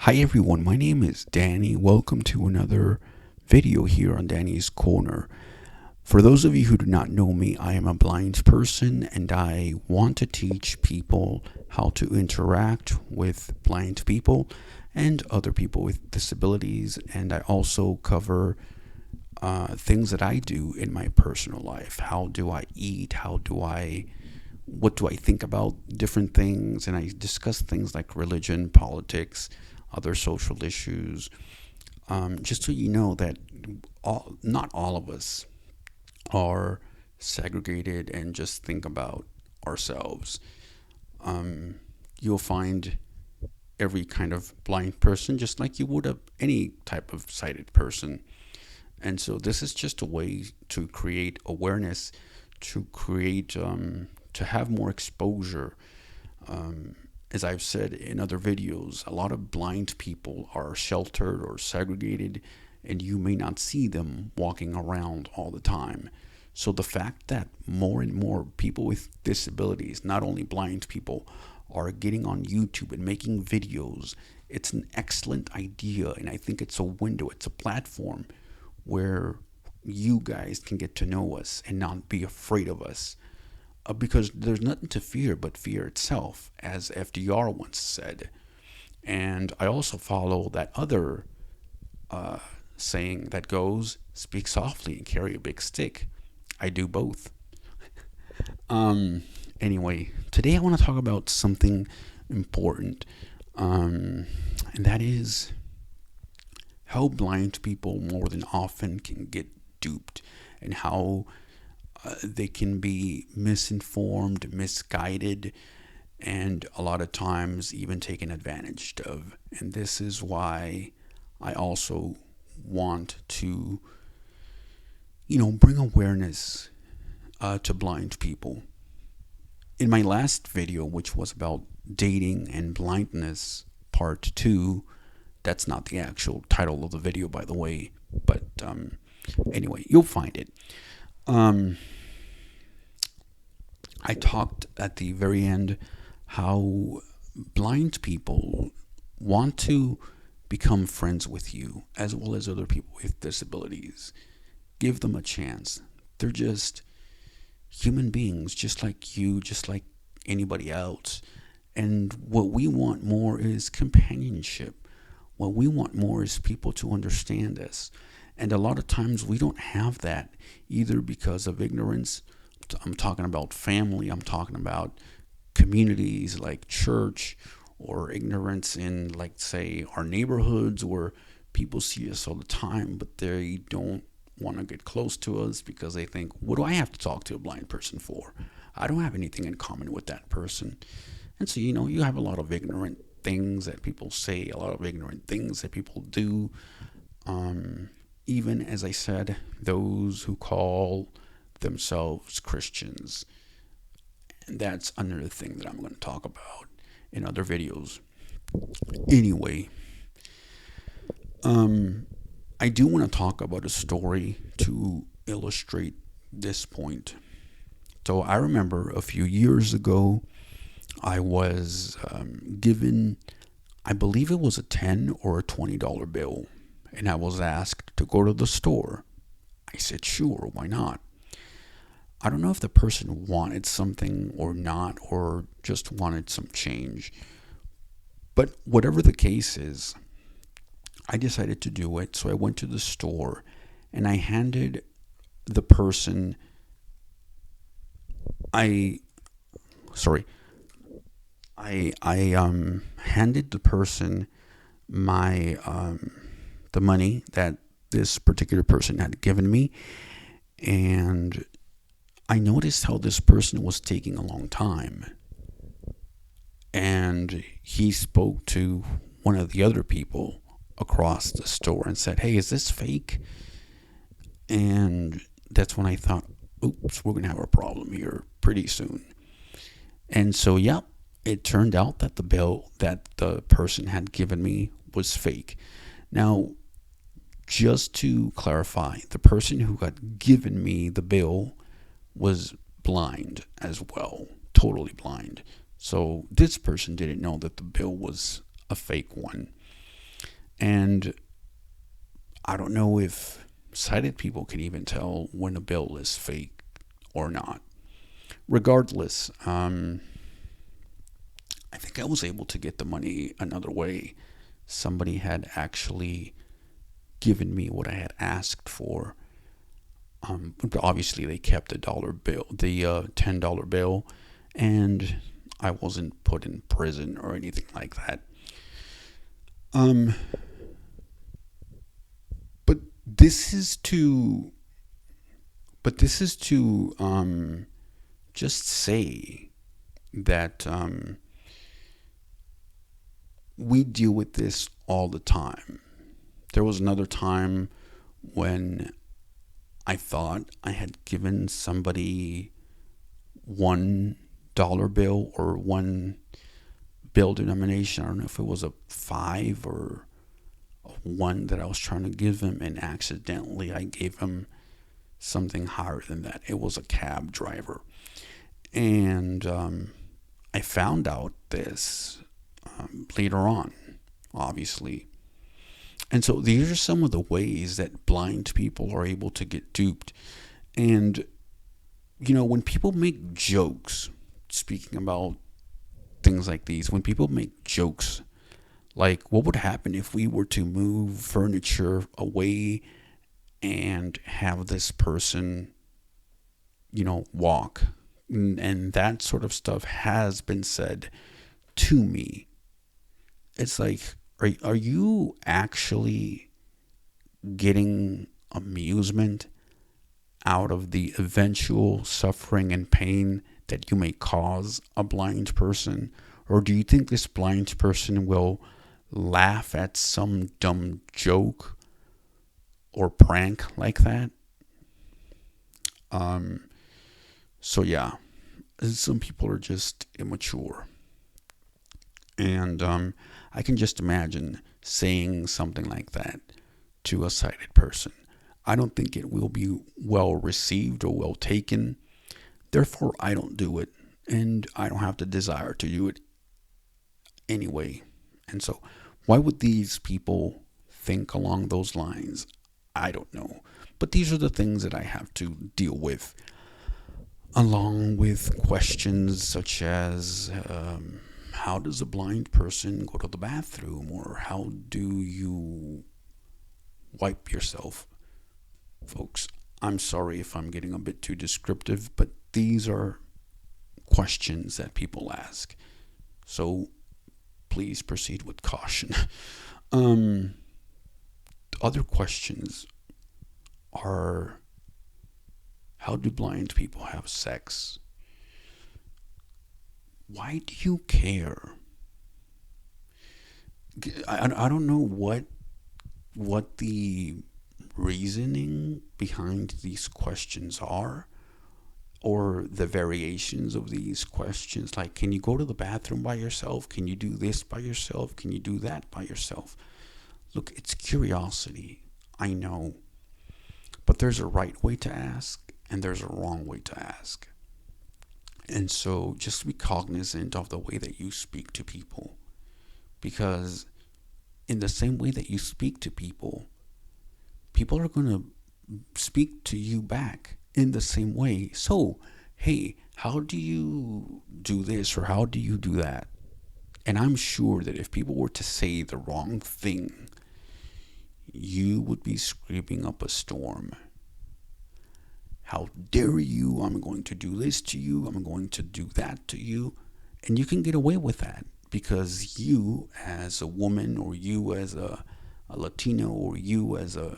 Hi everyone, my name is Danny. Welcome to another video here on Danny's Corner. For those of you who do not know me, I am a blind person and I want to teach people how to interact with blind people and other people with disabilities. And I also cover things that I do in my personal life. How do I eat? What do I think about different things? And I discuss things like religion, politics, other social issues. Just so you know that not all of us are segregated and just think about ourselves. You'll find every kind of blind person just like you would any type of sighted person. And so this is just a way to create awareness, to have more exposure. As I've said in other videos, a lot of blind people are sheltered or segregated, and you may not see them walking around all the time. So the fact that more and more people with disabilities, not only blind people, are getting on YouTube and making videos, it's an excellent idea. And I think it's a window, it's a platform where you guys can get to know us and not be afraid of us. Because there's nothing to fear but fear itself, as FDR once said. And I also follow that other saying that goes, speak softly and carry a big stick. I do both. Anyway, today I want to talk about something important, and that is how blind people more than often can get duped and how they can be misinformed, misguided, and a lot of times even taken advantage of. And this is why I also want to, bring awareness to blind people. In my last video, which was about dating and blindness, part 2, that's not the actual title of the video, by the way, but anyway, you'll find it. I talked at the very end how blind people want to become friends with you as well as other people with disabilities. Give them a chance. They're just human beings, just like you, just like anybody else. And what we want more is companionship. What we want more is people to understand us. And a lot of times we don't have that, either because of ignorance. I'm talking about family. I'm talking about communities like church, or ignorance in, like, say, our neighborhoods where people see us all the time, but they don't want to get close to us because they think, what do I have to talk to a blind person for? I don't have anything in common with that person. And so, you have a lot of ignorant things that people say, a lot of ignorant things that people do. Even, as I said, those who call themselves Christians. And that's another thing that I'm going to talk about in other videos. Anyway, I do want to talk about a story to illustrate this point. So I remember a few years ago, I was given, I believe it was a $10 or a $20 bill, and I was asked to go to the store. I said, sure, why not? I don't know if the person wanted something or not, or just wanted some change. But whatever the case is, I decided to do it. So I went to the store and I handed the person, I handed the person my the money that this particular person had given me, and I noticed how this person was taking a long time. And he spoke to one of the other people across the store and said, hey, is this fake? And that's when I thought, oops, we're going to have a problem here pretty soon. And so, yeah, it turned out that the bill that the person had given me was fake. Now, just to clarify, the person who had given me the bill was blind as well, totally blind. So this person didn't know that the bill was a fake one. And I don't know if sighted people can even tell when a bill is fake or not. Regardless, I think I was able to get the money another way. Somebody had actually given me what I had asked for. But obviously, they kept the dollar bill, the $10 bill, and I wasn't put in prison or anything like that. Um, but this is to, just say that we deal with this all the time. There was another time when I thought I had given somebody $1 bill or one bill denomination. I don't know if it was a 5 or a 1 that I was trying to give him, and accidentally I gave him something higher than that. It was a cab driver. And I found out this later on, obviously. And so these are some of the ways that blind people are able to get duped. And, when people make jokes, speaking about things like these, when people make jokes, like what would happen if we were to move furniture away and have this person, walk? And that sort of stuff has been said to me. It's like, are you actually getting amusement out of the eventual suffering and pain that you may cause a blind person? Or do you think this blind person will laugh at some dumb joke or prank like that? So yeah, some people are just immature. And I can just imagine saying something like that to a sighted person. I don't think it will be well received or well taken. Therefore, I don't do it. And I don't have the desire to do it anyway. And so, why would these people think along those lines? I don't know. But these are the things that I have to deal with, along with questions such as how does a blind person go to the bathroom, or how do you wipe yourself? Folks, I'm sorry if I'm getting a bit too descriptive, but these are questions that people ask. So please proceed with caution. Other questions are, how do blind people have sex? Why do you care? I don't know what the reasoning behind these questions are, or the variations of these questions. Like, can you go to the bathroom by yourself? Can you do this by yourself? Can you do that by yourself? Look, it's curiosity, I know. But there's a right way to ask, and there's a wrong way to ask. And so just be cognizant of the way that you speak to people. Because in the same way that you speak to people, people are going to speak to you back in the same way. So, hey, how do you do this, or how do you do that? And I'm sure that if people were to say the wrong thing, you would be screaming up a storm. How dare you? I'm going to do this to you. I'm going to do that to you. And you can get away with that because you as a woman, or you as a Latino, or you as a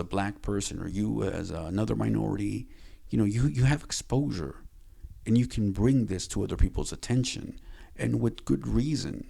black person, or you as another minority, you have exposure, and you can bring this to other people's attention, and with good reason.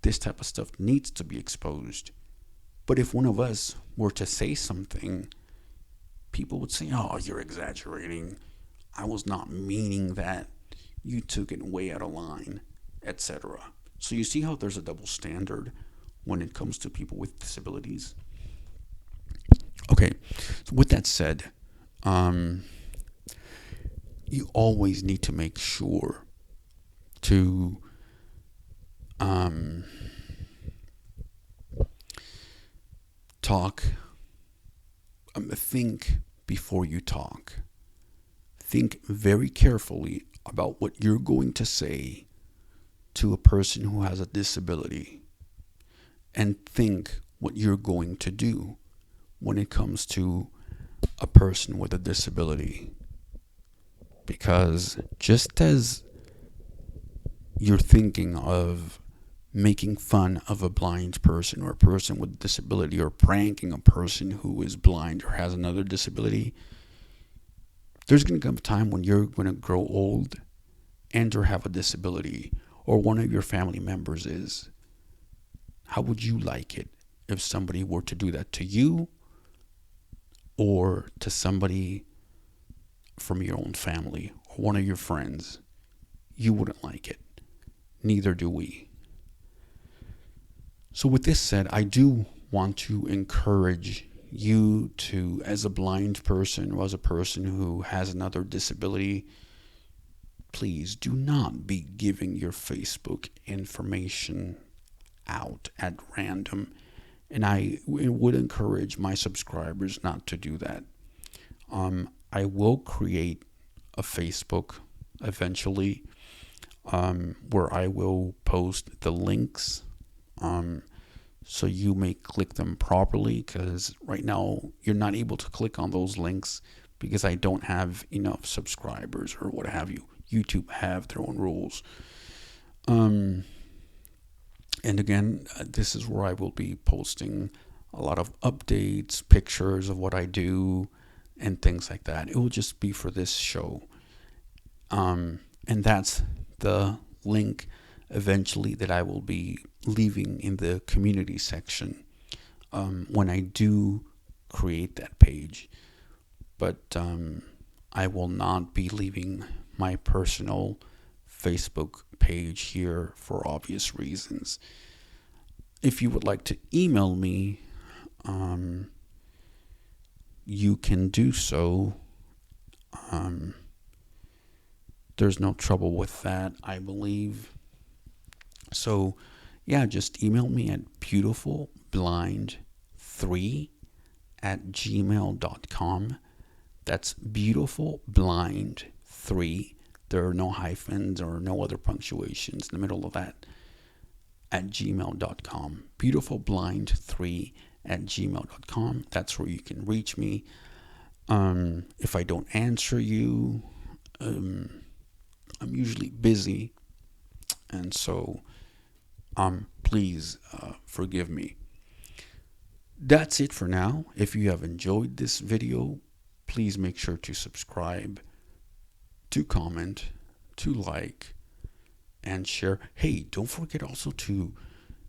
This type of stuff needs to be exposed. But if one of us were to say something, people would say, "Oh, you're exaggerating. I was not meaning that. You took it way out of line," etc. So you see how there's a double standard when it comes to people with disabilities. Okay, so with that said, you always need to make sure to talk, think before you talk. Think very carefully about what you're going to say to a person who has a disability, and think what you're going to do when it comes to a person with a disability. Because just as you're thinking of making fun of a blind person or a person with a disability, or pranking a person who is blind or has another disability, there's going to come a time when you're going to grow old and or have a disability, or one of your family members is. How would you like it if somebody were to do that to you or to somebody from your own family or one of your friends? You wouldn't like it. Neither do we. So with this said, I do want to encourage you to, as a blind person or as a person who has another disability, please do not be giving your Facebook information out at random. And I would encourage my subscribers not to do that. I will create a Facebook eventually, where I will post the links, so you may click them properly, because right now you're not able to click on those links because I don't have enough subscribers or what have you. YouTube have their own rules. And again, this is where I will be posting a lot of updates, pictures of what I do, and things like that. It will just be for this show. And that's the link eventually that I will be leaving in the community section when I do create that page. But I will not be leaving my personal Facebook page here for obvious reasons. If you would like to email me, you can do so. There's no trouble with that, I believe. So, yeah, just email me at beautifulblind3@gmail.com. That's beautifulblind3. There are no hyphens or no other punctuations in the middle of that. At gmail.com. Beautifulblind3@gmail.com. That's where you can reach me. If I don't answer you, I'm usually busy, and so please forgive me. That's it for now. If you have enjoyed this video, please make sure to subscribe, to comment, to like, and share. Hey, don't forget also to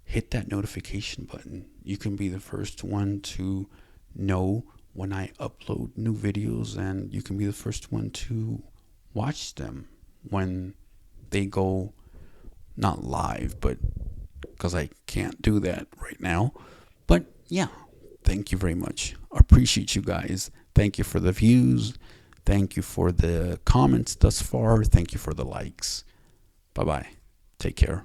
hit that notification button. You can be the first one to know when I upload new videos, and you can be the first one to watch them when they go, not live, but because I can't do that right now. But yeah, thank you very much. I appreciate you guys. Thank you for the views. Thank you for the comments thus far. Thank you for the likes. Bye-bye. Take care.